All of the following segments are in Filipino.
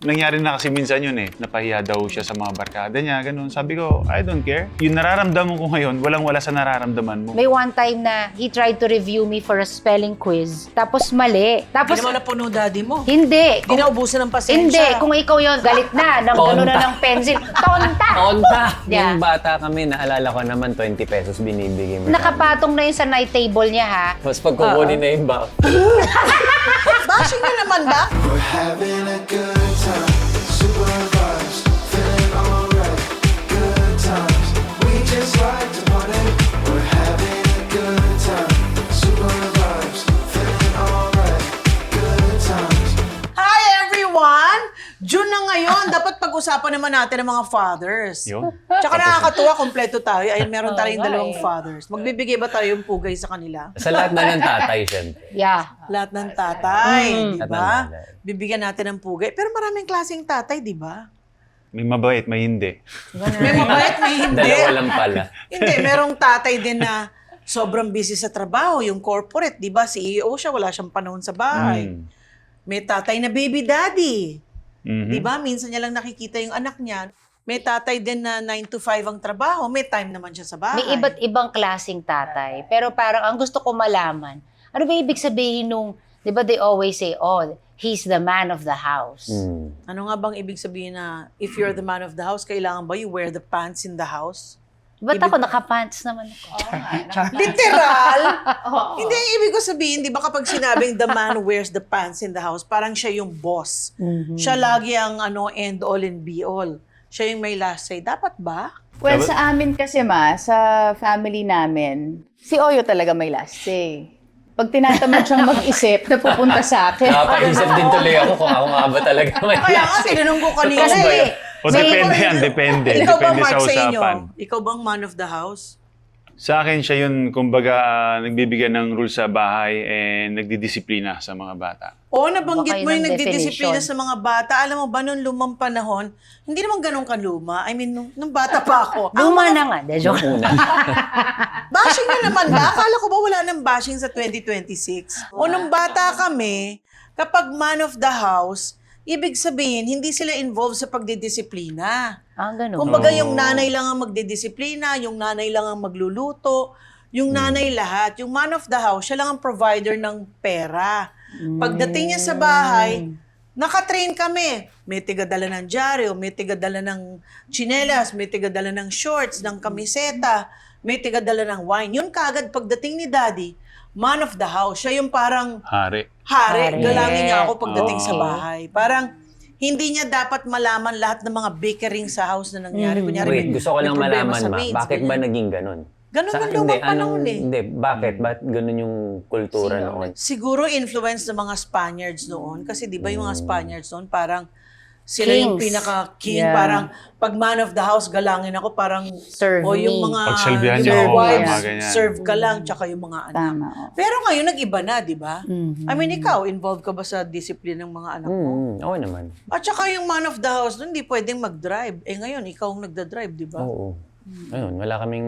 nangyari na kasi minsan yun eh. Napahiya daw siya sa mga barkada niya, ganun. Sabi ko, I don't care. Yung nararamdaman ko ngayon, walang-wala sa nararamdaman mo. May one time na he tried to review me for a spelling quiz. Tapos mali. Tapos, Hindi naman napuno daddy mo. hindi. Hindi na ubusan ng pasensya. Hindi. Kung ikaw yon galit na. Nang gano'n na ng pencil. Tonta! Tonta! Yeah. Yung bata kami, naalala ko naman, 20 pesos binibigay mo. Nakapatong na yun sa night table niya, ha? Tapos pag kukunin na yung box. Bashing na naman ba? We're having a good time, super vibes, feeling alright. Good times, we just like to party. We're having a good time, super vibes, feeling alright. Good times. Hi everyone! June na ngayon, dapat pag-usapan naman natin ang mga fathers. Yun. Tsaka nakakatuwa, kompleto tayo. Ayun, meron tayong nga dalawang eh. fathers. Magbibigay ba tayo yung pugay sa kanila? Sa lahat na ng tatay, syempre. Yeah. Lahat ng tatay, di Lahat ng ba? tatay. Bibigyan natin ng pugay. Pero maraming klaseng tatay, di ba? May mabait, may hindi. May mabait, may hindi. Dalawa lang pala. Hindi, merong tatay din na sobrang busy sa trabaho, yung corporate, di ba? CEO siya, wala siyang panahon sa bahay. Mm. May tatay na baby daddy. Mhm. Di ba? Minsan niya lang nakikita yung anak niya. May tatay din na 9 to 5 ang trabaho, may time naman siya sa bahay. May iba't ibang klaseng tatay. Pero parang ang gusto ko malaman, ano ba ibig sabihin nung, di ba they always say, oh, he's the man of the house. Hmm. Ano nga bang ibig sabihin na if you're the man of the house, kailangan ba you wear the pants in the house? Ba't ako nakapants naman ako? Literal? Hindi, ang ibig ko sabihin, di ba kapag sinabing the man wears the pants in the house, parang siya yung boss. Siya lagi ang end all and be all. Siya yung may last say. Dapat ba? Well, sa amin kasi sa family namin, si Oyo talaga may last say. Pag tinatamad siyang mag-isip, napupunta sa akin. Nakapaisip din tuloy ako kung ako nga ba talaga may Kaya nga, tinanong ko kanina Kasi, eh. O depende yan, depende. Ikaw ba, Depende Mark, sa sa inyo? usapan. Ikaw bang man of the house? Sa akin siya yun, kumbaga, nagbibigyan ng rules sa bahay and nagdidisiplina sa mga bata. Oo, nabanggit Baka mo yun yung ang nagdidisiplina definition. sa mga bata. Alam mo ba, nung lumang panahon, hindi naman ganun kaluma. I mean, nung bata pa ako. Luma na nga. De, joke. una. Bashing na naman ba? Akala ko ba wala nang bashing sa 2026? O nung bata kami, kapag man of the house, ibig sabihin, hindi sila involved sa pagdidisiplina. Ganun. Kumbaga, yung nanay lang ang magdidisiplina, yung nanay lang ang magluluto, yung nanay lahat. Yung man of the house, siya lang ang provider ng pera. Pagdating niya sa bahay, nakatrain kami. May tigadala ng dyaryo, may tigadala ng tsinelas, may tigadala ng shorts, ng kamiseta, may tigadala ng wine. Yun kagad, pagdating ni daddy, man of the house, siya yung parang Hari. hari. Hari. Galangin niya ako pagdating sa Oo. bahay. Parang, hindi niya dapat malaman lahat ng mga bickering sa house na nangyari. Kunyari, Wait, gusto ko may lang problema malaman, sa ma. maids, Bakit ba ganyan. naging ganun? Ganun yung lumang panahon eh. Hindi, bakit? Ba't ganun yung kultura noon? Siguro influence ng mga Spaniards noon. Kasi di ba yung mga Spaniards noon, parang sila yung Kings. pinaka-king. Yeah. Parang pag man of the house, galangin ako. Parang, Serve o yung me. mga Pagsalbihan niyo your ako, wives, mga ganyan. serve ka lang, tsaka yung mga anak. Tama. oh. Pero ngayon, nag-iba na, di ba? Mm-hmm. I mean, ikaw, involved ka ba sa discipline ng mga anak mo? Oo naman. At saka yung man of the house, nun, hindi pwedeng mag-drive. Eh ngayon, ikaw ang nagda-drive, di ba? Oo. Ayun, wala kaming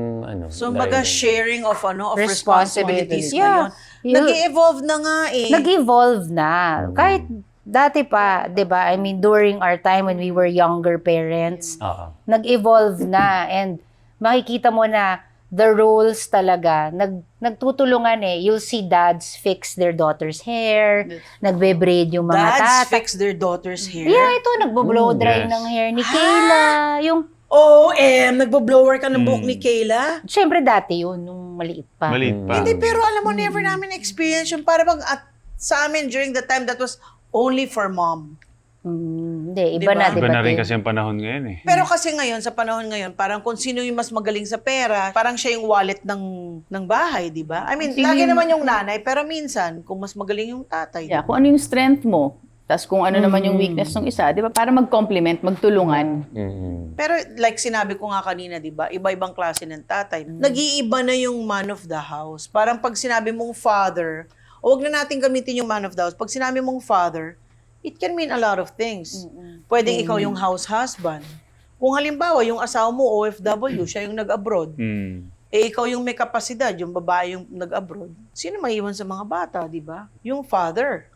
So, baga driver. sharing of Responsibilities. responsibilities Yeah. ngayon. Nag-evolve na nga eh. Nag-evolve na. Kahit dati pa, di ba? I mean, during our time when we were younger parents, Oo. nag-evolve na. And makikita mo na the roles talaga, nagtutulungan eh. You'll see dads fix their daughter's hair, nagbe-braid yung mga Dads tata. fix their daughter's hair. Yeah, ito, nagbo-blow dry yes. ng hair ni Kayla. Yung, Nagbo-blower ka ng buhok ni Kayla? syempre dati yun, nung maliit pa. Maliit pa. Hindi, pero alam mo, never namin experience yung para bang at sa amin during the time that was only for mom. Hindi, iba Diba? na, di Iba ba? na rin Tim? kasi ang panahon ngayon eh. Pero kasi ngayon, sa panahon ngayon, parang kung sino yung mas magaling sa pera, parang siya yung wallet ng bahay, di ba? I mean, Sino lagi yung- naman yung nanay, pero minsan, kung mas magaling yung tatay, Yeah, kung ano yung strength mo, tas kung ano naman yung weakness ng isa, di ba? Para mag-complement, magtulungan. Pero like sinabi ko nga kanina, di ba? Iba-ibang klase ng tatay. Nag-iiba na yung man of the house. Parang pag sinabi mong father, o wag na natin gamitin yung man of the house. Pag sinabi mong father, it can mean a lot of things. Pwedeng ikaw yung house husband. Kung halimbawa, yung asawa mo, OFW, siya yung nag-abroad. Mm. Eh, ikaw yung may kapasidad, yung babae yung nag-abroad. Sino maiwan sa mga bata, di ba? Yung father.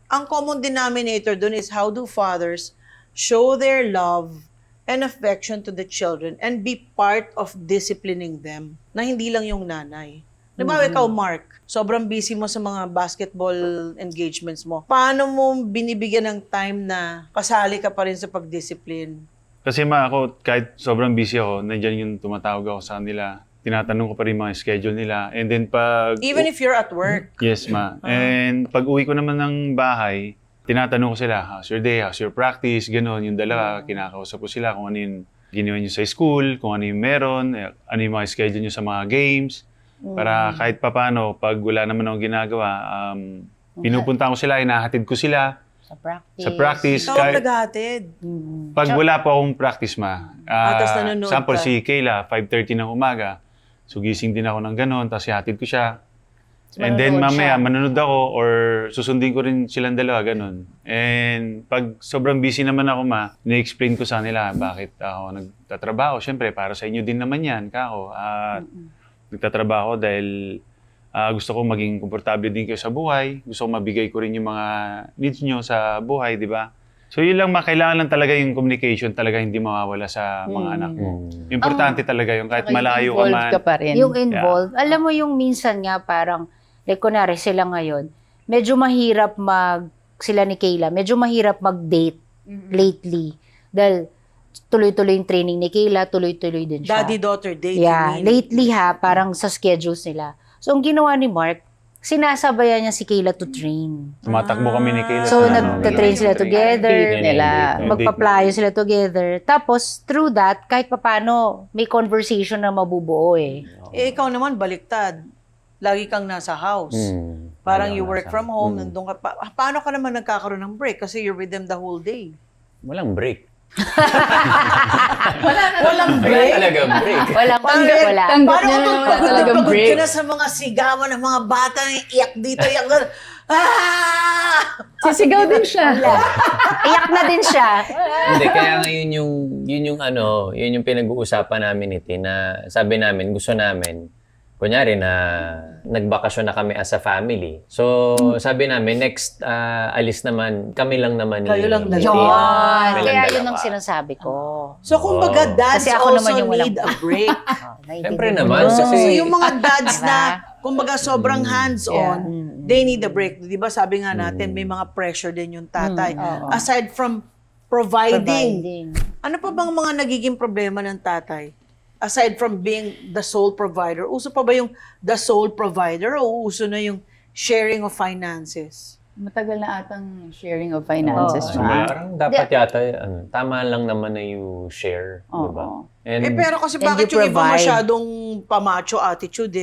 ang common denominator dun is how do fathers show their love and affection to the children and be part of disciplining them na hindi lang yung nanay. Diba, ikaw, Mark, sobrang busy mo sa mga basketball engagements mo. Paano mo binibigyan ng time na kasali ka pa rin sa pag-discipline? Kasi ako, kahit sobrang busy ako, nandiyan yung tumatawag ako sa kanila. Tinatanong ko pa rin mga schedule nila. And then pag... Even if you're at work. Yes, ma. And pag uwi ko naman ng bahay, tinatanong ko sila, how's your day, how's your practice, gano'n. Yung dalawa, kinakausap ko sila kung ano yung ginawa nyo sa school, kung ano yung meron, ano yung mga schedule nyo sa mga games. Para kahit papano, pag wala naman akong ginagawa, pinupunta ko sila, hinahatid ko sila Sa practice. sa practice. Ikaw ang naghahatid. Pag wala pa akong practice, ma. tas nanonood Sample ka. si Kayla, 5:30 ng umaga. So gising din ako ng ganun, tapos ihatid ko siya. And then manonood mamaya, siya. manunod ako or susundin ko rin silang dalawa, ganun. And pag sobrang busy naman ako, ma, na-explain ko sa nila bakit ako nagtatrabaho. Siyempre, para sa inyo din naman yan, kako. At nagtatrabaho dahil gusto ko maging komportable din kayo sa buhay. Gusto ko mabigay ko rin yung mga needs nyo sa buhay, di ba? So yun lang, kailangan lang talaga yung communication talaga hindi mawawala sa mga anak mo. Importante talaga yung kahit malayo ka man. Involved ka pa rin. Yung involved. Alam mo yung minsan nga parang, like kunwari sila ngayon, medyo mahirap sila ni Kayla, medyo mahirap mag-date lately. Dahil tuloy-tuloy yung training ni Kayla, tuloy-tuloy din siya. Daddy-daughter date, Yeah, you mean? lately parang sa schedules nila. So ang ginawa ni Mark, sinasabayan niya si Kayla to train. Tumatakbo kami ni Kayla. So, sa nagta-train sila together. Date nila. Magpa-playo sila together. Tapos, through that, kahit papano, may conversation na mabubuo eh. Eh, ikaw naman, baliktad. Lagi kang nasa house. Parang you work from home, nandun ka pa. Paano ka naman nagkakaroon ng break? Kasi you're with them the whole day. Walang break. Walang Wala break? talagang break. Wala. Tanggap Paano niya kung na wala pagod na talagang pagod break. ka na sa mga sigawan ng mga bata, iyak dito, iyak doon. Ah! Sisigaw din siya. Iyak na din siya. Hindi, kaya nga yun yung pinag-uusapan namin ni Tin, na sabi namin, gusto namin, kunyari na nagbakasyon na kami as a family. So, sabi namin, next alis naman, kami lang naman ni Kayo lang ni dalawa. Tin. Yun. Kami lang Kaya yun dalawa. ang sinasabi ko. So, kumbaga, dads Kasi ako naman also yung walang- need a break. Siyempre Naiintindihan naman, mo. kasi- So, yung mga dads Diba? na, kumbaga, sobrang hands-on, they need a break. Di ba, sabi nga natin, may mga pressure din yung tatay. Aside from providing, ano pa bang mga nagiging problema ng tatay? Aside from being the sole provider, uso pa ba yung the sole provider o uso na yung sharing of finances? Matagal na atang sharing of finances, Oo. ma. Parang dapat yata, tama lang naman na you share, di ba? Oo. And Pero kasi And bakit you yung iba provide. masyadong pamacho attitude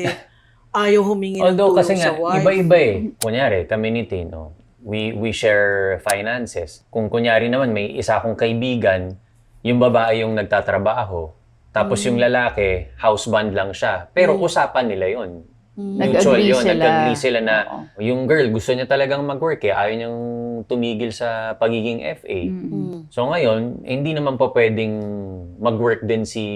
ayaw humingi ng although tulong kasi sa nga, wife. iba-iba eh. Kunyari, kami ni Tino, we share finances. Kung kunyari naman, may isa akong kaibigan, yung babae yung nagtatrabaho, tapos yung lalaki, houseband lang siya. Pero usapan nila yon. Mutual Nag-agree yun. sila. Nag-agree sila na Oo. yung girl gusto niya talagang mag-work eh. Ayaw niyang tumigil sa pagiging FA. So ngayon, hindi naman pa pwedeng mag-work din si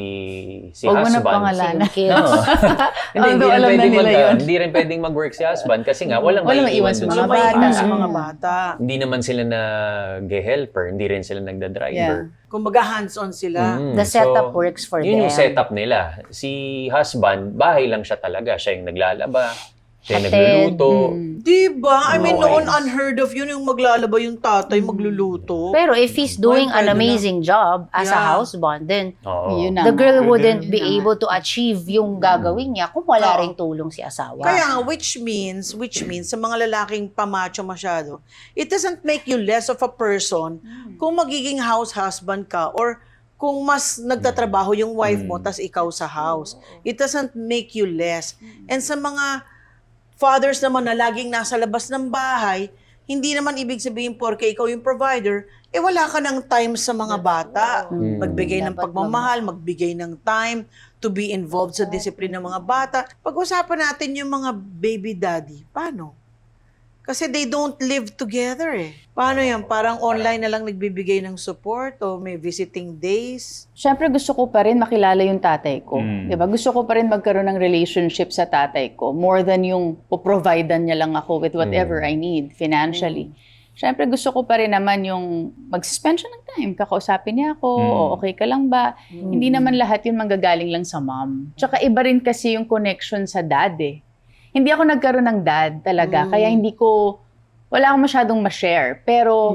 Huwag mo na husband. pangalanan. Yung kids. No. Although alam na nila yun. Hindi rin pwedeng mag-work si husband kasi nga walang Walang maiiwan maiiwan dun sa sa mga May bata. iwan sa mga bata. Hindi naman sila nag-helper, hindi rin sila nagda-driver. Kumbaga hands-on sila. The setup works for yun them. yung setup nila. Si husband, bahay lang siya talaga. Siya yung naglalaba, siya yung Atid. nagluluto. Diba? I mean, Okay. noon unheard of yun yung maglalaba yung tatay, magluluto. Pero if he's doing an pwede na. amazing job as a Yeah. husband, then Oo. Yun na the nga. girl Pwede wouldn't na. be able to achieve yung gagawin niya kung wala Oo. ring tulong si asawa. Kaya nga, which means, sa mga lalaking pamacho masyado, it doesn't make you less of a person kung magiging house husband ka or kung mas nagtatrabaho yung wife mo tas ikaw sa house. It doesn't make you less. And sa mga fathers naman na laging nasa labas ng bahay, hindi naman ibig sabihin porke ikaw yung provider, wala ka ng time sa mga bata. Magbigay ng Dapat pagmamahal, magbigay ng time to be involved sa discipline ng mga bata. Pag-usapan natin yung mga baby daddy. Paano? Kasi they don't live together eh. Paano yan? Parang online na lang nagbibigay ng support o may visiting days? Siyempre gusto ko pa rin makilala yung tatay ko. Diba? Gusto ko pa rin magkaroon ng relationship sa tatay ko more than yung poprovidean niya lang ako with whatever I need financially. syempre gusto ko pa rin naman yung mag-spend siya ng time. Kakausapin niya ako, o okay ka lang ba? Hindi naman lahat yun manggagaling lang sa mom. Tsaka iba rin kasi yung connection sa dad eh. Hindi ako nagkaroon ng dad talaga, kaya wala akong masyadong ma-share. Pero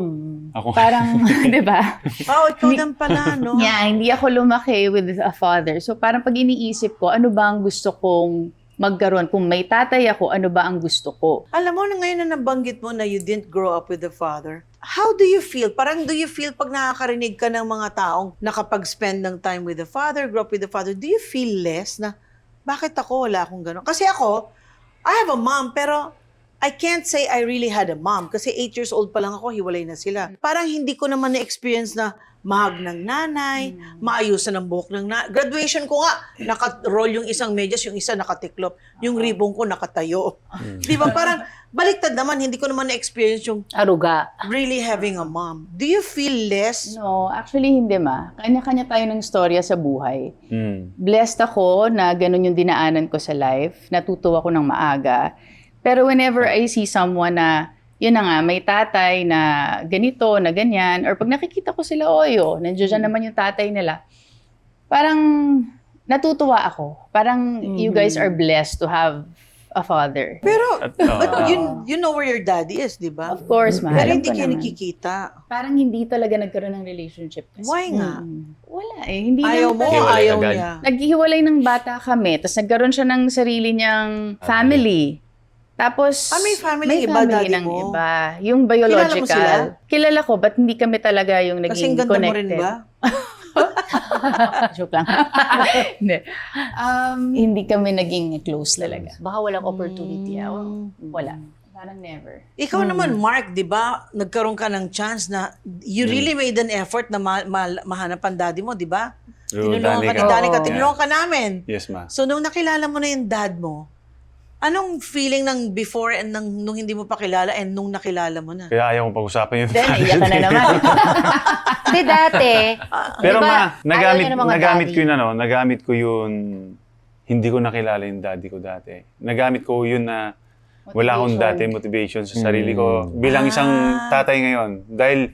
Ako. parang, di ba? Ikaw din pala, no? Yeah, hindi ako lumaki with a father. So parang pag iniisip ko, ano ba ang gusto kong magkaroon? Kung may tatay ako, ano ba ang gusto ko? Alam mo, na ngayon na nabanggit mo na you didn't grow up with a father, how do you feel? Parang do you feel pag nakakarinig ka ng mga taong nakapag-spend ng time with the father, grow up with the father, do you feel less na, bakit ako wala akong gano'n? Kasi ako, I have a mom, pero I can't say I really had a mom kasi 8 years old pa lang ako, hiwalay na sila. Parang hindi ko naman na-experience na mahag ng nanay, maayusan ang buhok ng nanay. Graduation ko nga, naka-roll yung isang medyas, yung isa nakatiklop, yung ribbon ko nakatayo. Di ba? Parang baliktad naman, hindi ko naman na-experience yung Aruga. really having a mom. Do you feel less? No, actually hindi ma. Kanya-kanya tayo ng storya sa buhay. Mm. Blessed ako na ganun yung dinaanan ko sa life. Natuto ako ng maaga. Pero whenever I see someone na, yun na nga, may tatay na ganito, na ganyan, or pag nakikita ko sila, nandiyan naman yung tatay nila, parang natutuwa ako. Parang you guys are blessed to have a father. Pero, At, but you know where your daddy is, di ba? Of course, ma. Pero Alam hindi ko kayo naman. nakikita. Parang hindi talaga nagkaroon ng relationship. Kasi. Why nga? Wala eh. Hindi Ayaw lang mo, talaga. Hiwalay ayaw agad. niya. Naghihiwalay ng bata kami, tapos nagkaroon siya ng sarili niyang family. Tapos, may family iba, daddy ng mo? iba. Yung biological. Kilala mo sila? Kilala ko, but hindi kami talaga yung Kasing naging ganda mo connected. rin ba? Joke lang. Hindi. Hindi kami naging close talaga. Baka walang opportunity. Wala. Parang never. Ikaw naman, Mark, di ba, nagkaroon ka ng chance na you really made an effort na mahanap ang daddy mo, di ba? True, Tinulungan ka ni Danica. Danica, Oo. tinulungan ka namin. Yes, ma. So, nung nakilala mo na yung dad mo, anong feeling ng before and nung hindi mo pa kilala and nung nakilala mo na? Kaya ayaw kong pag-usapan yun. Then, iyak ka na naman. Hindi dati. Pero Diba, ma, ayaw niya ng mga nagamit daddy. ko yun nagamit ko yun, hindi ko nakilala yung daddy ko dati. Nagamit ko yun na wala akong dati motivation sa sarili ko bilang isang tatay ngayon. Dahil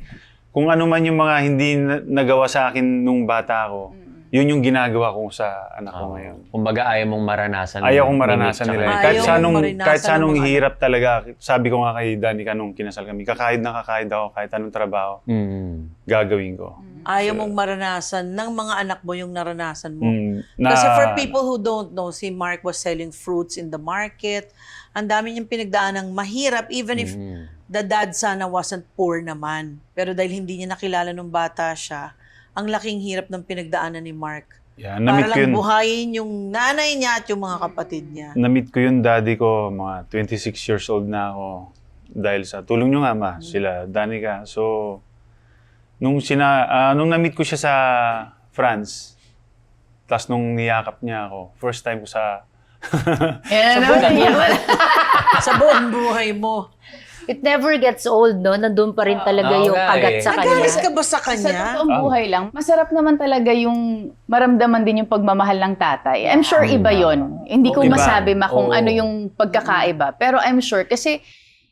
kung ano man yung mga hindi nagawa sa akin nung bata ako, yun yung ginagawa ko sa anak ko ngayon. Kumbaga ayaw mong maranasan. Ayaw kong maranasan limit, nila. tsaka- Ayaw mong maranasan Kahit sa anong ng mga hirap talaga, sabi ko nga kay Danica nung kinasal kami, kakahid na kakahid ako, kahit anong trabaho, gagawin ko. Ayaw mong maranasan ng mga anak mo yung naranasan mo. Na- Kasi for people who don't know, si Mark was selling fruits in the market. Ang dami niyang pinagdaan ng mahirap, even if the dad sana wasn't poor naman. Pero dahil hindi niya nakilala nung bata siya, ang laking hirap ng pinagdaanan ni Mark. Yeah, Para na-meet ko lang yun. buhayin yung nanay niya at yung mga kapatid niya. Na-meet ko yung daddy ko, mga 26 years old na ako. Dahil sa tulong nyo nga, ma, sila, Danica. So, nung na-meet ko siya sa France, tapos nung niyakap niya ako, first time ko sa... Yan na naman. Sa buong buhay mo. It never gets old, no? Nandun pa rin talaga Oo yung nga kagat eh. sa Nagalis kanya. ka ba sa Sa kanya? totoong buhay lang, masarap naman talaga yung maramdaman din yung pagmamahal ng tatay. I'm sure iba yon. Hindi ko Iba. masabi kung Oo. ano yung pagkakaiba. Pero I'm sure kasi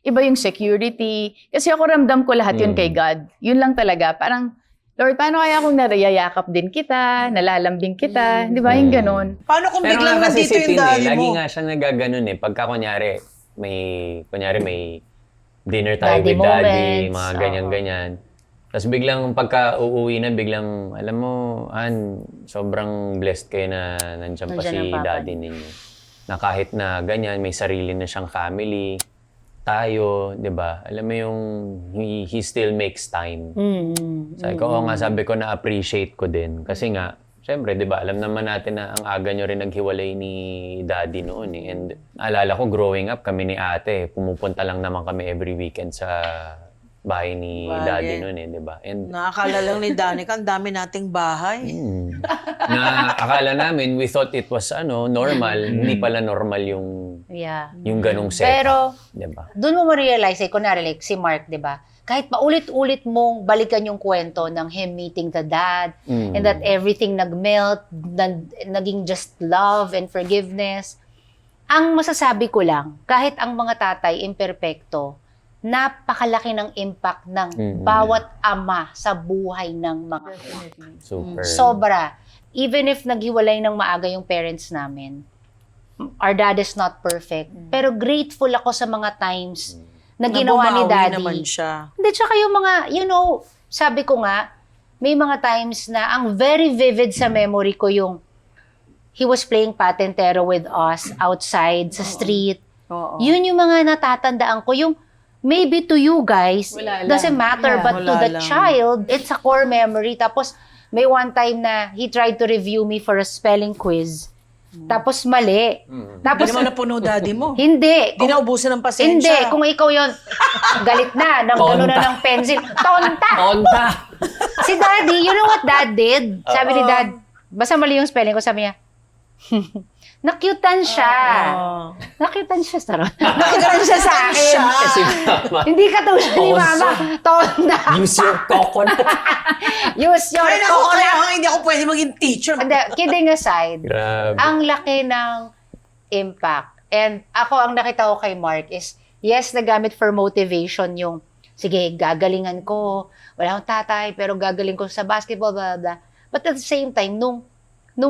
iba yung security. Kasi ako ramdam ko lahat yun kay God. Yun lang talaga. Parang, Lord, paano kaya kung narayayakap din kita, nalalambing kita, di ba yung ganun? Paano kung Pero biglang nga kasi nandito si yung Tin, daddy lagi mo? nga siyang nagaganon eh. Pagka kunyari may dinner tayo Daddy with daddy, moments. mga ganyan-ganyan. Tapos biglang pagka uuwi na, biglang, alam mo, sobrang blessed kayo na nandiyan pa Nandiyan si ang papa daddy ninyo. Na kahit na ganyan, may sarili na siyang family, tayo, di ba? Alam mo yung, he still makes time. Sabi ko, oo nga, sabi ko na-appreciate ko din. Kasi nga, syempre, di ba, alam naman natin na ang aga nyo rin naghiwalay ni daddy noon eh. And alala ko, growing up, kami ni ate, pumupunta lang naman kami every weekend sa bahay ni daddy noon eh, di ba? And Nakakala lang ni Danica, ang dami nating bahay. na akala namin, we thought it was normal, hindi pala normal Yeah. yung ganong setup. Pero, di ba? doon mo ma-realize, kunwari like si Mark, di ba? Kahit paulit-ulit mong balikan yung kwento ng him meeting the dad, and that everything nag-melt, naging just love and forgiveness. Ang masasabi ko lang, kahit ang mga tatay imperfecto, napakalaki ng impact ng bawat ama sa buhay ng mga anak. Super. Sobra. Even if naghiwalay ng maaga yung parents namin, our dad is not perfect. Pero grateful ako sa mga times na ginawa ni Nabumawi daddy. naman siya. Hindi, tsaka yung mga, sabi ko nga, may mga times na ang very vivid sa memory ko yung he was playing patentero with us outside sa street. Oo. Yun yung mga natatandaan ko. Yung maybe to you guys, Wala lang. doesn't matter, Yeah. but to Wala the lang. child, it's a core memory. Tapos, may one time na he tried to review me for a spelling quiz. Tapos mali. Hindi Tapos, naman napuno daddy mo. hindi. Hindi na ubusan ng pasensya. Hindi, kung ikaw yon galit na, gano'n na ng pencil. Tonta! Tonta! Si daddy, you know what dad did? Sabi ni dad, basta mali yung spelling ko, sabi niya, nakyutan siya. Nakyutan siya, sarot. Nakyutan siya sa akin. Kasi mama, Hindi ka to siya ni mama. Tonta. use your coconut. Use your Ay, naku, coconut. kaya nga hindi ako pwede maging teacher. Hindi, kidding aside, Grabe. ang laki ng impact. And ako, ang nakita ko kay Mark is, yes, nagamit for motivation yung, sige, gagalingan ko, wala akong tatay, pero gagaling ko sa basketball, blah, blah, blah. But at the same time, nung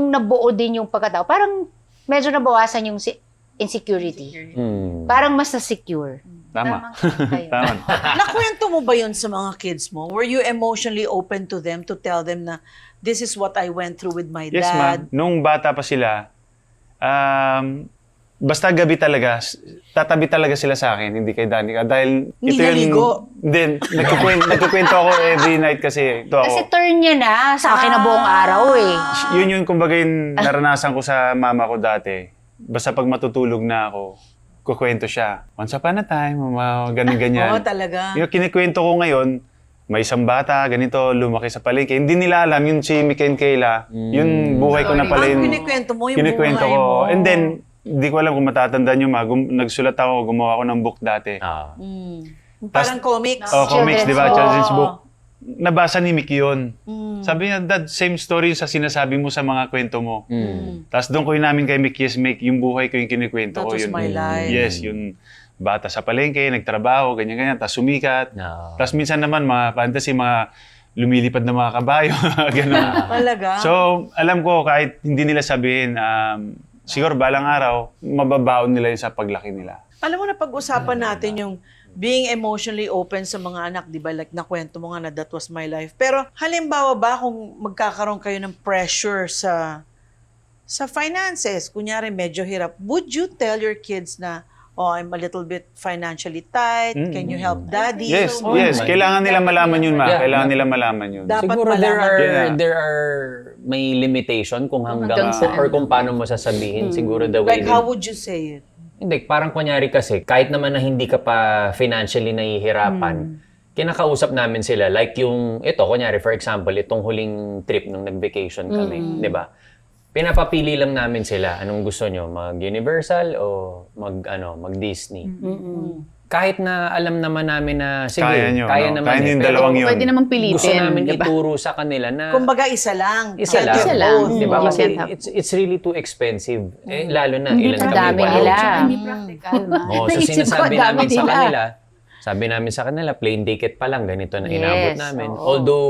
nabuo din yung pagkatao, parang medyo nabawasan yung insecurity. Parang mas na-secure. Tama. Ayun. Tama. Nakwento mo ba yun sa mga kids mo? Were you emotionally open to them to tell them na this is what I went through with my Yes, dad? ma'am. Nung bata pa sila, basta gabi talaga, tatabi talaga sila sa akin, hindi kay Danica. Dahil Hindi ito naligo? Then, nagkukwento ako every night kasi ito Kasi ako. turn niya na sa akin na buong araw eh. Yun yung kumbaga yung naranasan ko sa mama ko dati. Basta pag matutulog na ako, kukwento siya. Once upon a time, mama, ganyan-ganyan. Oo, talaga. Yung kinikwento ko ngayon, may isang bata, ganito, lumaki sa palengke. Hindi nila alam, yun si Mika and Kayla, yung buhay ko na pala Ang yun. kinikwento mo yung Kinikwento buhay ko. mo. And then, hindi ko alam kung matatandaan nyo, nagsulat ako, gumawa ako ng book dati. Ah. Parang comics. Oh, comics, di ba? Children's Children's book. book. Nabasa ni Mick yun. Sabi niya, Dad, same story sa sinasabi mo sa mga kwento mo. Tapos doon ko yun namin kay Mick, yes, Mick, yung buhay ko yung kinikwento That ko. was Yun. my life. Yes, yung bata sa palengke, nagtrabaho, ganyan-ganyan, tapos sumikat. No. Tapos minsan naman, mga fantasy, mga lumilipad na mga kabayo, gano'n. Talaga? So, alam ko, kahit hindi nila sabihin, siguro balang araw, mababaon nila yun sa paglaki nila. Alam mo na pag-usapan natin yung being emotionally open sa mga anak, di ba? Like nakwento mo nga na that was my life. Pero halimbawa ba kung magkakaroon kayo ng pressure sa finances, kunyari medyo hirap, would you tell your kids na, oh, I'm a little bit financially tight, can you help daddy? Yes, So, yes. Kailangan nila malaman yun, ma. Yeah. Kailangan nila malaman yun. Dapat Siguro malaman. there are may limitation kung hanggang Hanggang saan. or kung paano mo sasabihin. Siguro the way Like how would you say it? Hindi, parang kunyari kasi, kahit naman na hindi ka pa financially nahihirapan, kinakausap namin sila. Like yung, ito, kunyari, for example, itong huling trip nung nag-vacation kami, di ba? Pinapapili lang namin sila, anong gusto nyo, mag-Universal o mag-Disney. Kahit na alam naman namin na, sige, Kaya nyo, no? naman Kaya nyo yung pero dalawang yun. Pwede namang pilitin. gusto namin di ba? ituro sa kanila na Kumbaga isa lang. isa Can't lang. have Isa lang. both. Di ba? You Kasi can't have- it's really too expensive. Eh, lalo na, ilan ang kami, dami walo. nila. Hindi practical, ma. Oo, so Naisip ko, sinasabi ang dami namin sa nila. kanila, sabi namin sa kanila, plane ticket pa lang, ganito na inabot Yes, namin. oo. Although,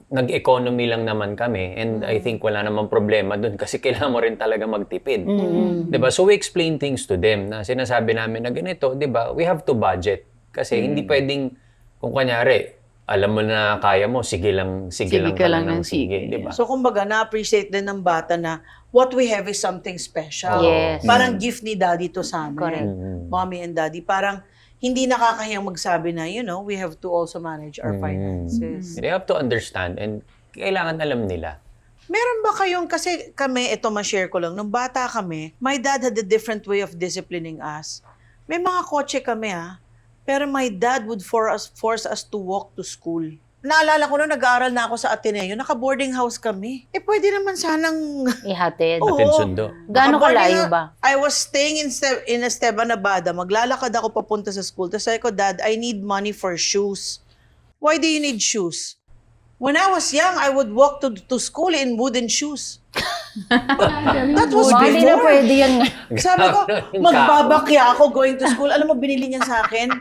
nag-economy lang naman kami and I think wala namang problema dun kasi kailangan mo rin talaga magtipid. Diba? So we explain things to them na sinasabi namin na ganito, diba? We have to budget. Kasi hindi pwedeng, kung kunyari, alam mo na kaya mo, sige lang ka lang ng sige. diba? So kumbaga na-appreciate din ng bata na what we have is something special. Yes. Parang gift ni daddy to sa amin. Correct. Mommy and daddy. Parang hindi nakakahiyang magsabi na, we have to also manage our finances. They have to understand and kailangan alam nila. Meron ba kayong, kasi kami, ito ma-share ko lang, nung bata kami, my dad had a different way of disciplining us. May mga kotse kami pero my dad would force us to walk to school. Naalala ko nung nag-aaral na ako sa Ateneo, naka-boarding house kami. Pwede naman sanang... Ihatid. Oo. Atin sundo. Gaano Naka-boarding kalayo ba? I was staying in Esteban, Nevada. Maglalakad ako papunta sa school. Tapos sabi ko, Dad, I need money for shoes. Why do you need shoes? When I was young, I would walk to school in wooden shoes. That was Hindi na before. pwede yan. Sabi ko, magbabakya ako going to school. Alam mo, binili niya sa akin,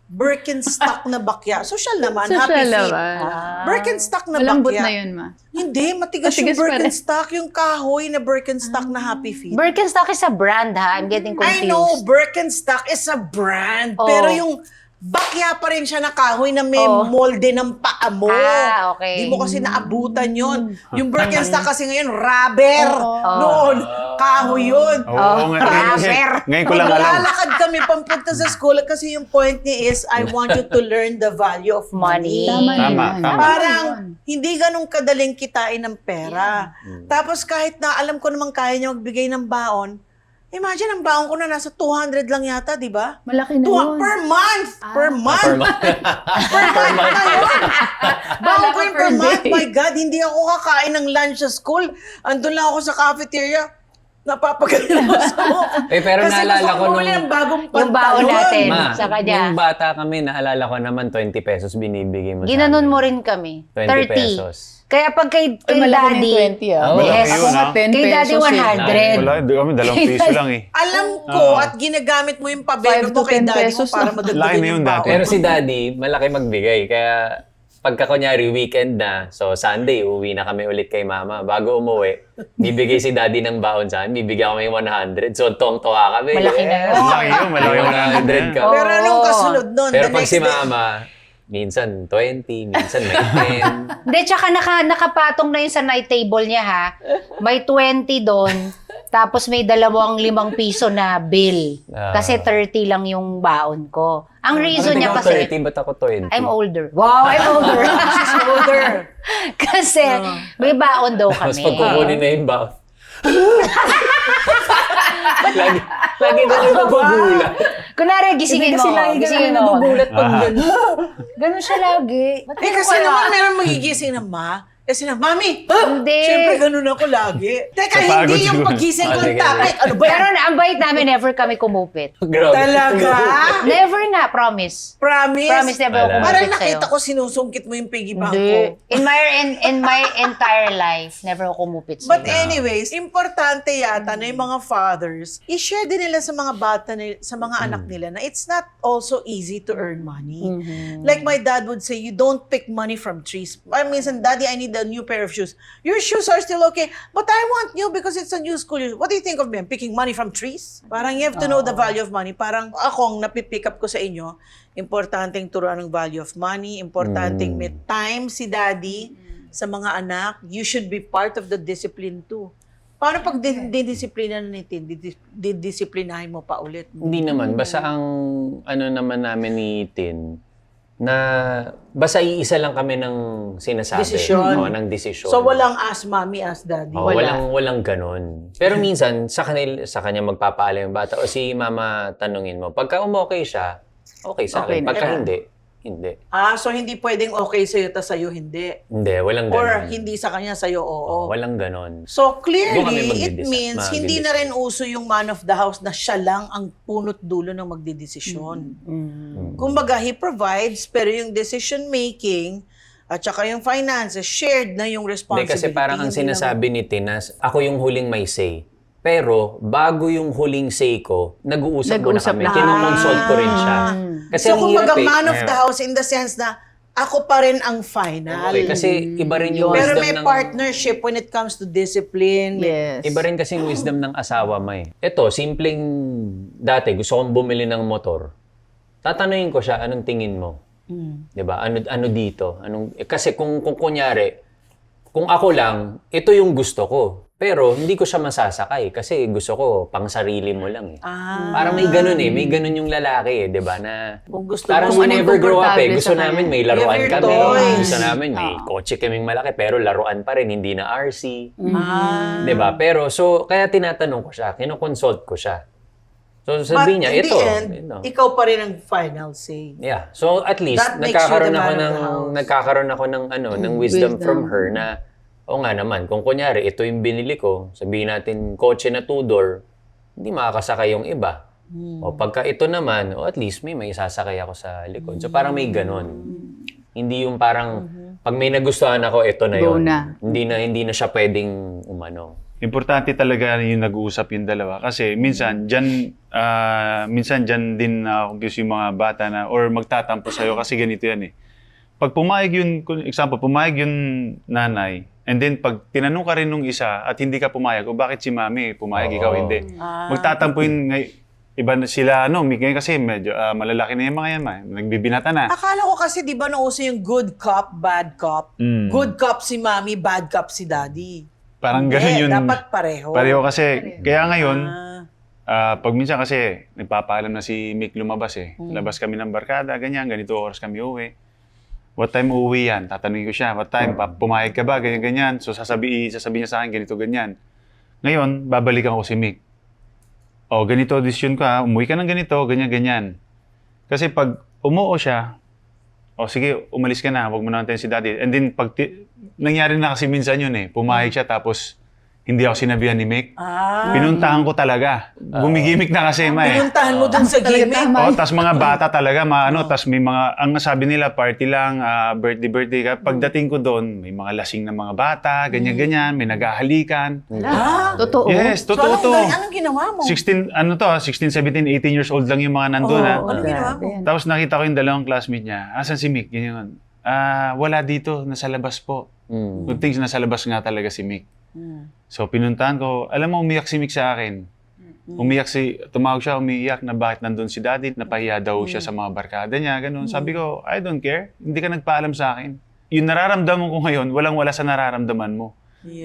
Birkenstock na bakya. Social naman, Social happy feet. naman. Birkenstock na Malambot bakya. na yun, ma. Hindi, matigas yung Matigas pa rin. Birkenstock, yung kahoy na Birkenstock na happy feet. Birkenstock is a brand, ha? I'm getting confused. I know, Birkenstock is a brand. Oh. Pero yung bakya pa rin siya na kahoy na may Oh. molde ng paa mo. Ah, okay. Di mo kasi naabutan yon. Yung Birkenstock kasi ngayon, rubber. Oh. Noon, kahoy yun. Oo, ngayon ko lang alam. Maglalakad kami pampunta sa school kasi yung point niya is, I want you to learn the value of money. Tama Tama, naman. tama. Parang hindi ganun kadaling kitain ng pera. Tapos kahit na alam ko namang kaya niya magbigay ng baon, imagine ang baon ko na nasa 200 lang yata, di ba? Malaki na yun. Per month! Per month! Per month. Per month na yun! Baon ko Akala yun ko per per month. day. My God, hindi ako kakain ng lunch sa school. Andun lang ako sa cafeteria. Napapagaling ako sa mukha. Pero Kasi naalala gusto ko ko bumili nung- ng bagong Yung baon pantalon. natin. Ma, Sa kanya. nung bata kami, naalala ko naman 20 pesos binibigay mo Ginanon sa mo amin. rin kami. 20 30. pesos. Kaya pag kay Ay, malaki na daddy, yung 20, ah. Oo. Malaki yes. yun, Ako nga ah. 10 Kay daddy pesos. 100. Wala, di kami, 2 piso lang eh. Alam ko at ginagamit mo yung pabelo 5 mo to kay 10 daddy mo pesos para lang. madagdagan Laki na yung yun baon. dati. Pero si daddy, malaki magbigay. Kaya pagka kunyari weekend na, so Sunday, uwi na kami ulit kay mama. Bago umuwi, bibigay si daddy ng baon sa amin, bibigyan kami 100. So tuwang-tuwa kami. Malaki na yun. Malaki yun, malaki May 100 ka. Pero anong kasunod nun? Pero The pag next si day- mama, minsan 20, minsan may 10. Hindi, tsaka nakapatong na yun sa night table niya, ha? May 20 doon, tapos may 5 piso na bill. Ah. Kasi 30 lang yung baon ko. Ang reason niya Ba't ikaw kasi, 30, ba't ako 20? I'm older. Wow, I'm older. She's older. Kasi may baon daw Tapos kami. pag kukunin na yung baon. lagi na yung nabubulat. Kunwari, gisingin mo. Gisingin mo. pag gano'n. Ganun siya lagi. Eh kasi naman meron magigising na kasi na, Mami! Hindi. Siyempre, ganun ako lagi. Teka, Kapagod hindi yung siguro. pagising ko Ah, ang sige, topic. Ano ba yan? Pero ang bait namin, never kami kumupit. Grabe. Talaga? Never nga, promise. Promise? Promise never ako Wala. Parang kumupit sa'yo. nakita ko sinusungkit mo yung piggy bank Hindi. ko. In my entire life, never ako kumupit sa'yo. But anyways, importante yata na yung mga fathers, i-share din nila sa mga bata, sa mga anak nila na it's not also easy to earn money. Like my dad would say, you don't pick money from trees. I mean, Daddy, I need a new pair of shoes. Your shoes are still okay, but I want new because it's a new school. What do you think of me? I'm picking money from trees? Parang you have to know the value of money. Parang akong napipick up ko sa inyo, importanteng turuan ng value of money, importanteng may time si daddy sa mga anak. You should be part of the discipline too. Paano pag didisiplina na nitin, didisiplinahin mo pa ulit? Hindi naman. Basta ang ano naman namin ni Tin, na basta iisa lang kami ng sinasabi. Desisyon. Oo, ng desisyon. So walang ask mommy, ask daddy. Oo, walang ganun. Pero minsan, sa kanya magpapaalam yung bata, o si mama tanungin mo, pagka umokay siya, okay sa Okay akin. na Pagka siya. hindi, hindi. So hindi pwedeng okay sa'yo tas sa'yo hindi. Hindi, walang ganun. Or hindi sa kanya sa'yo oo. Walang ganun. So Doon kami clearly, it magdidesisyon. means hindi na rin uso yung man of the house na siya lang ang punot dulo ng magdidesisyon. Kumbaga, he provides, pero yung decision making at saka yung finances, shared na yung Hindi, responsibility. kasi parang ang Hindi lang- sinasabi ni Tinas, ako yung huling may say. Pero bago yung huling say ko, nag-uusap muna Nag-uusap kami. na. Kinukonsult ko rin siya. Kasi So ang kumbaga, hirap eh. man of the house in the sense na ako pa rin ang final. Okay, kasi iba rin yung Pero wisdom may ng... partnership when it comes to discipline. Yes. Iba rin kasi yung wisdom ng asawa mo eh. Ito, simpleng dati, gusto kong bumili ng motor. Tatanungin ko siya, anong tingin mo? 'Di ba? Ano dito? Kasi kung kunyari, kung ako lang, ito yung gusto ko. Pero hindi ko siya masasakay kasi gusto ko pang sarili mo lang eh. Parang may ganun eh. May ganun yung lalaki eh, 'di ba? Na Kung gusto parang mo, we never grow up eh. komportable Gusto sa kanya. namin may laruan Your kami. toys. Gusto namin may kotse kaming malaki pero laruan pa rin, hindi na RC. 'Di ba? Pero so kaya tinatanong ko siya, kinokonsult ko siya. So But sabi niya, in ito. the end, ito. ikaw pa rin ang final say. Yeah. So at least That makes you the man of the house. nagkakaroon ako ng wisdom from her na o nga naman, kung kunyari ito yung binili ko, sabihin natin kotse na two-door, hindi makakasakay yung iba. O pagka ito naman, o at least may sasakay ako sa likod. So parang may ganun. Hindi yung parang pag may nagustuhan ako, ito na Go yun. na. Hindi na siya pwedeng umano. importante talaga yung nag-uusap yung dalawa. Kasi minsan dyan din confuse yung mga bata na or magtatampo sa'yo kasi ganito yan eh. Pag pumayag yun, example, pumayag yung nanay, and then pag tinanong ka rin nung isa at hindi ka pumayag, o bakit si mami pumayag, ikaw hindi. Magtatampo yun, iba na sila, ngayon kasi medyo malalaki na yung mga yan, nagbibinata na. Akala ko kasi, di ba, nauso yung good cop, bad cop. Good cop si mami, bad cop si daddy. Parang Hindi, ganun yun. dapat pareho. Pareho kasi, kaya ngayon, pag minsan kasi, nagpapaalam na si Mick lumabas eh. Labas kami ng barkada, ganyan, ganito oras kami uwi. What time uuwi yan? Tatanungin ko siya, what time? Pumayag ka ba? Ganyan, ganyan. So sasabihin niya sa akin, ganito, ganyan. Ngayon, babalikan ko si Mick. O, ganito, decision ka, umuwi ka ng ganito, ganyan, ganyan. Kasi pag umuo siya, o sige, umalis ka na, huwag mo na antayin si daddy. And then, nangyari na kasi minsan yun eh, pumayag siya tapos hindi ako sinabihan ni Mick. Pinuntahan ko talaga. Gumigimik na kasi, Pinuntahan mo dun sa gimmick. Tas mga bata talaga, tas may mga, ang sabi nila, party lang, birthday. Pagdating ko doon, may mga lasing na mga bata, ganyan-ganyan, may naghahalikan. Totoo. Yes, So, totoo to. anong ginawa mo? 16, 17, 18 years old lang yung mga nandun. Anong ginawa mo? Tapos nakita ko yung dalawang classmate niya. Asan si Mick? Ganyan. Wala dito, nasa labas po. Good things, nasa labas nga talaga si Mick. So pinuntahan ko, alam mo, umiyak si Mick sa akin. Tumawag siya, umiiyak na bakit nandun si daddy, napahiya daw siya sa mga barkada niya, ganun. Sabi ko, I don't care, hindi ka nagpaalam sa akin. Yung nararamdaman ko ngayon, walang-wala sa nararamdaman mo.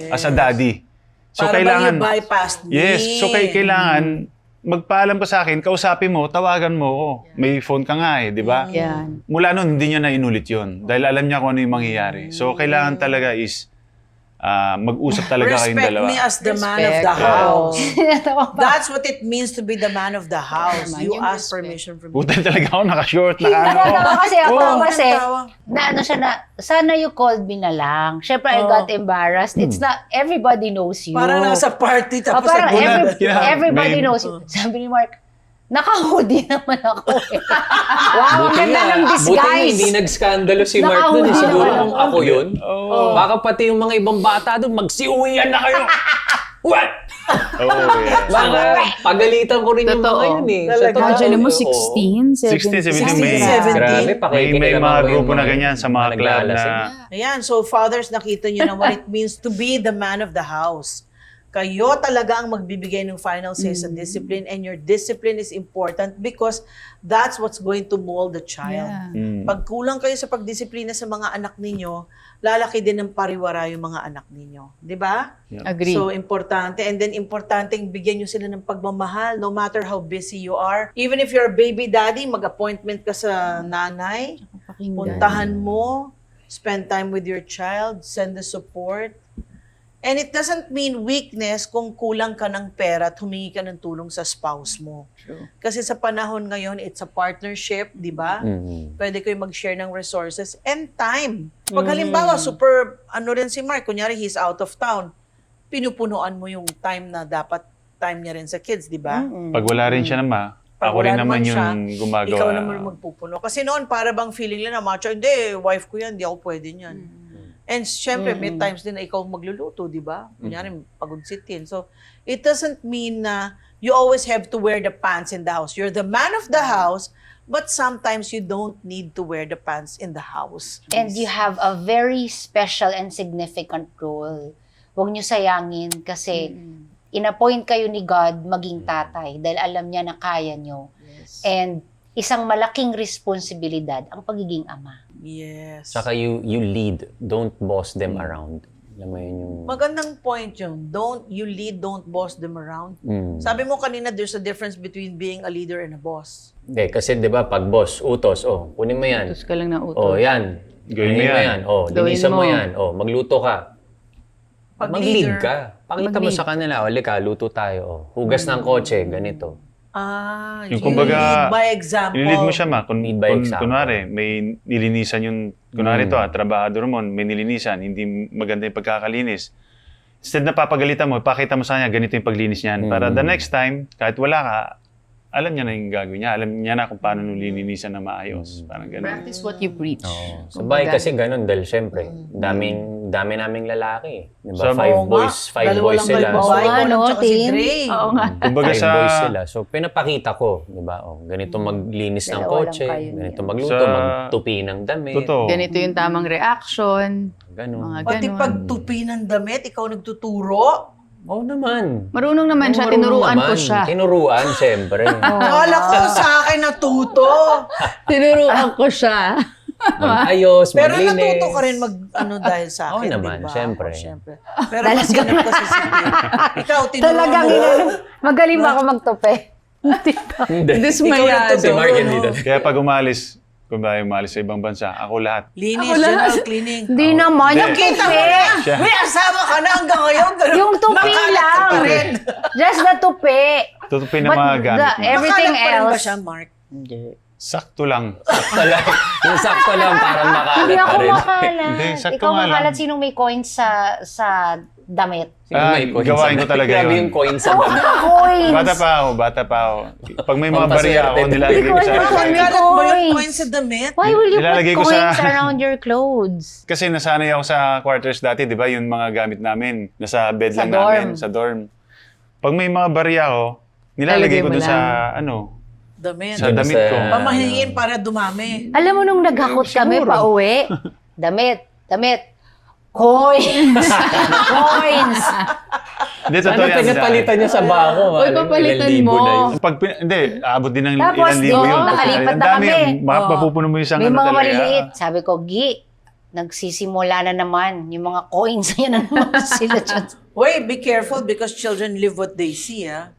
As a daddy. So Para kailangan, bang i-bypass me. yes, so kailangan, magpaalam ka sa akin, kausapin mo, tawagan mo ako. May phone ka nga eh, di ba? Yan. Mula noon, hindi niya na inulit yun. Dahil alam niya kung ano yung mangyayari. So, kailangan talaga is mag-usap talaga kayong Respect dalawa. me as the man of the house. That's what it means to be the man of the house. You yung ask respect. permission from me. Buta talaga ako, naka-short, Kasi ako Oo. kasi, Tawa. sana you called me na lang. Syempre, I got embarrassed. It's not, everybody knows you. Parang nasa party tapos Parang nagbulat. everybody May- knows you. Sabi ni Mark, naka-hoodie naman ako eh. Wow, ang ganda ng Buti nga disguise. hindi nag-skandalo si Mark doon. Nakahuli Siguro naman kung ako yun, baka pati yung mga ibang bata doon, magsiuwian na kayo. What? Oh, yes. Baka pagalitan ko rin yung mga Totoo. yun eh. Talaga. Imagine mo, Oo. 16, 16, 17, 16, may, 17. Grabe, may mga grupo na ganyan sa mga club na naglalasing. Ayan, so fathers, nakita nyo na what it means to be the man of the house. Kayo talaga ang magbibigay ng final say sa discipline, and your discipline is important because that's what's going to mold the child. Yeah. Pag kulang kayo sa pagdisiplina sa mga anak ninyo, lalaki din ng pariwara yung mga anak ninyo. Di ba? Agree. So, importante. And then, importanteng bigyan nyo sila ng pagmamahal no matter how busy you are. Even if you're a baby daddy, mag-appointment ka sa nanay, puntahan mo, spend time with your child, send the support. And it doesn't mean weakness kung kulang ka ng pera at humingi ka ng tulong sa spouse mo. True. Kasi sa panahon ngayon, it's a partnership, di ba? Pwede kayo mag-share ng resources and time. Pag halimbawa, super, rin si Mark, kunyari he's out of town, pinupunuan mo yung time na dapat time niya rin sa kids, di ba? pag wala rin siya naman, Pag ako wala rin naman naman siya, yung gumagawa. Ikaw naman magpupuno. Kasi noon, para bang feeling lang na macho, hindi, wife ko yan, di ako pwede niyan. And syempre, may times din na ikaw magluluto, di ba? Kunyari, pagod sitin. So, it doesn't mean na you always have to wear the pants in the house. You're the man of the house, but sometimes you don't need to wear the pants in the house. And you have a very special and significant role. Huwag niyo sayangin kasi inappoint kayo ni God maging tatay dahil alam niya na kaya niyo. And isang malaking responsibilidad ang pagiging ama. Yes. Saka you lead, don't boss them around. Alam mo yun yung... Magandang point yun. You lead, don't boss them around. Sabi mo kanina, there's a difference between being a leader and a boss. Hindi, kasi di ba pag boss, utos, kunin mo yan. Utos ka lang na utos. Yan. Gawin mo Kunin yan. Gawin linisan mo mo. yan. magluto ka. Pag Mag-lead leader, ka. Pakita mo sa kanila, ka, luto tayo. Hugas ng kotse, ganito. Yung you lead kumbaga, by example. Nililid mo siya Lead by example. kunwari, may nilinisan yung, kunwari trabahador mo, may nilinisan, hindi maganda yung pagkakalinis. Instead na papagalitan mo, pakita mo sa kanya, ganito yung paglinis niyan. Para the next time, kahit wala ka, alam niya na yung gagawin niya. Alam niya na kung paano nilinisan na maayos. Parang gano'n. Practice what you preach. Sa bahay kasi ganun dahil syempre, daming dami naming lalaki. Di Sa- ba? Five Oo nga, boys dalawa boys lang sila. babae, Oo nga, ikaw lang no, tsaka si Tin? Dre. Oo nga. Kumbaga Five sa... boys sila. So, pinapakita ko, di ba? Ganito maglinis ng Dalawa lang kotse, kayo ganito niyan. magluto, Sa- magtupi ng damit. Totoo. Ganito yung tamang reaction. Ganun. Mga Pati ganun. pagtupi ng damit, ikaw nagtuturo. Oo naman. Marunong naman siya, Marunong tinuruan ko naman. siya. Tinuruan, syempre. Kala ko sa akin natuto. Tinuruan ko siya. Mag-ayos, Pero maglinis. natuto ka rin dahil sa akin, Oo naman, di ba? syempre. Oo, syempre. Pero mas ganun ko sa sige. Ikaw, tinuruan Talagang mo. magaling ba ako magtupi? Hindi. Dismayado. Si Mark hindi no? talaga. Kaya pag kung umalis sa ibang bansa, ako lahat. Linis, Ako lahat. general cleaning. Hindi naman, yung Hindi. Kita mo tupi. na! Siya. May asawa ka na hanggang ngayon. Ganun, Yung tupi makalat lang. ka pa rin. Just the tupi. Tutupi na But mga gamit mo. everything Makalat pa rin ba else. siya, Mark? Sakto lang. Sakto lang. Yung sakto lang, parang makalat Hindi pa ako rin. makalat. Hindi, sakto Ikaw nga lang. makalat, sinong may coins sa damit? Sino may coins gawain ko sa- talaga Grabe yun. yung coins sa damit. Coins! Bata pa ako. Pag may mga Pampaswerte. bariya ako, nilalagay ko sa... Hindi ko alam. Makalat ba yung Coins. coins sa damit? Why will you Nilalagay ko put sa- coins around your clothes? Kasi nasanay ako sa quarters dati, di ba? Yung mga gamit namin. Nasa bed Sa lang dorm. namin, sa dorm. Pag may mga bariya ako, nilalagay ko Lalagay mo dun sa, lang. Damit. sa damit ko. Pamahiin para dumami. Alam mo nung naghakot kami pa uwi, damit, coins, coins. Hindi, Sana totoo yan. pinapalitan niya sa bako. Uy, papalitan Ilang libo mo. na yun. Hindi, aabot din ng Tapos, ilang libo di, yun. nakalipat Ang na dami, kami. mapupuno mo yung isang May ano mga talaga. maliliit. Sabi ko, Gi, nagsisimula na naman. Yung mga coins, yan na naman sila dyan. Wait, be careful because children live what they see, ah.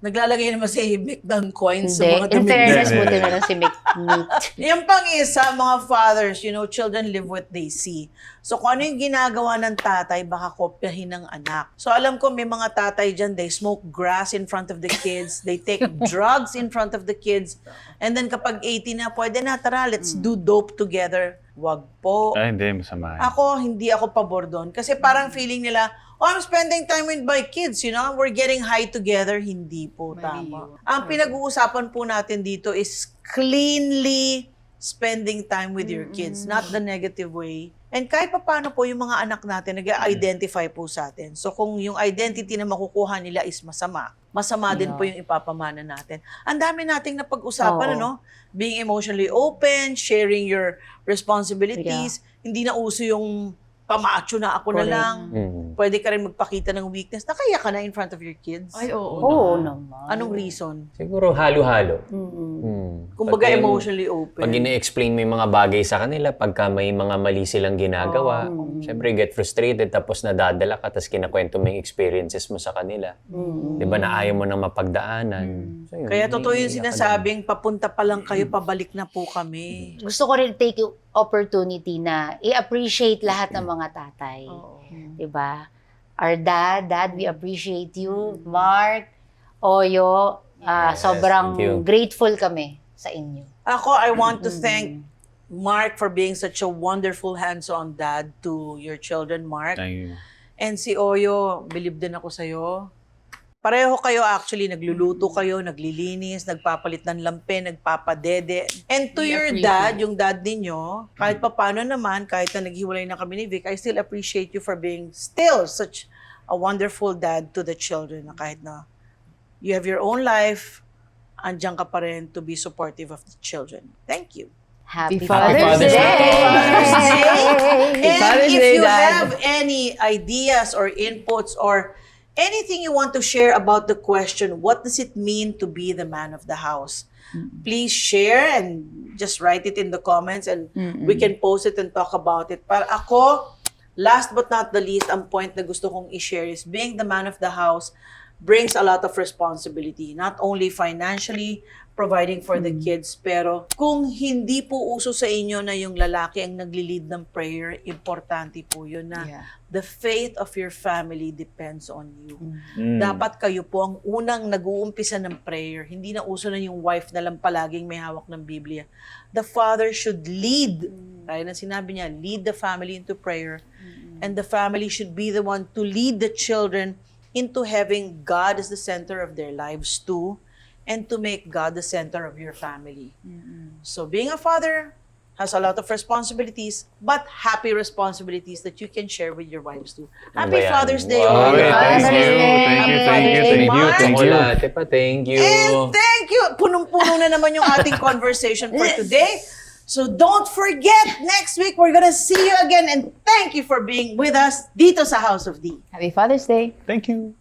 Naglalagay naman si Hibik ng coins sa Hindi. mga In damit. fairness, Hindi. buti na lang si Mick Meat. Yan pang isa, mga fathers, children live what they see. So kung ano yung ginagawa ng tatay, baka kopyahin ng anak. So alam ko may mga tatay dyan, they smoke grass in front of the kids, they take drugs in front of the kids, and then kapag 18 na, pwede na, tara, let's do dope together. Wag po. Ay, hindi, masama. Hindi ako pabor doon. Kasi parang feeling nila, I'm spending time with my kids, we're getting high together. Hindi po tama. Ang pinag-uusapan po natin dito is cleanly spending time with your kids, not the negative way. And kahit pa paano po yung mga anak natin nag-identify po sa atin. So kung yung identity na makukuha nila is masama din po yung ipapamana natin. Ang dami nating napag-usapan, Oo. Being emotionally open, sharing your responsibilities. Hindi na uso yung pamacho na ako na Correct. lang. Mm. Pwede ka rin magpakita ng weakness. Nakaya ka na in front of your kids. Ay, oo. Oo naman. Anong reason? Siguro halo-halo. Mm-mm. Kumbaga Pagka yung- emotionally open. Pag ina-explain mo yung mga bagay sa kanila, pagka may mga mali silang ginagawa, syempre get frustrated tapos nadadala ka tapos kinakwento mo yung experiences mo sa kanila. Di ba na ayaw mo nang mapagdaanan. So, yun, Kaya totoo yung naiiyak ka sinasabing, papunta pa lang kayo, pabalik na po kami. Gusto ko rin take yung opportunity na i-appreciate lahat ng mga tatay. Diba? Our dad, we appreciate you. Mark, Oyo, Yes, sobrang thank you. grateful kami sa inyo. Ako, I want to thank Mark for being such a wonderful hands-on dad to your children, Mark. Thank you. And si Oyo, believe din ako sa'yo. Pareho kayo actually, nagluluto kayo, naglilinis, nagpapalit ng lampe, nagpapadede. And to We your appreciate. dad, yung dad ninyo, kahit pa paano naman, kahit na naghiwalay na kami ni Vic, I still appreciate you for being still such a wonderful dad to the children. Na kahit na you have your own life, andyan ka pa rin to be supportive of the children. Thank you. Happy Father's Father's Day! Day! And Father's if Day, you Dad. have any ideas or inputs or anything you want to share about the question, what does it mean to be the man of the house? Please share and just write it in the comments and we can post it and talk about it. Para ako, last but not the least, ang point na gusto kong i-share is being the man of the house brings a lot of responsibility, not only financially, providing for the kids, pero kung hindi po uso sa inyo na yung lalaki ang nagli-lead ng prayer, importante po yun na Yeah. the faith of your family depends on you. Mm. Dapat kayo po ang unang nag-uumpisa ng prayer. Hindi na uso na yung wife na lang palaging may hawak ng Biblia. The father should lead. Kaya na sinabi niya, lead the family into prayer. And the family should be the one to lead the children into having God as the center of their lives too, and to make God the center of your family. So being a father has a lot of responsibilities, but happy responsibilities that you can share with your wives too. Happy Ano ba yan? Father's Day. Wow. Okay, Olga. thank you. Thank you. Chocolate pa, thank you. And thank you. Punong-puno na naman yung ating conversation for today. So don't forget, next week we're gonna see you again, and thank you for being with us dito sa House of D. Happy Father's Day! Thank you.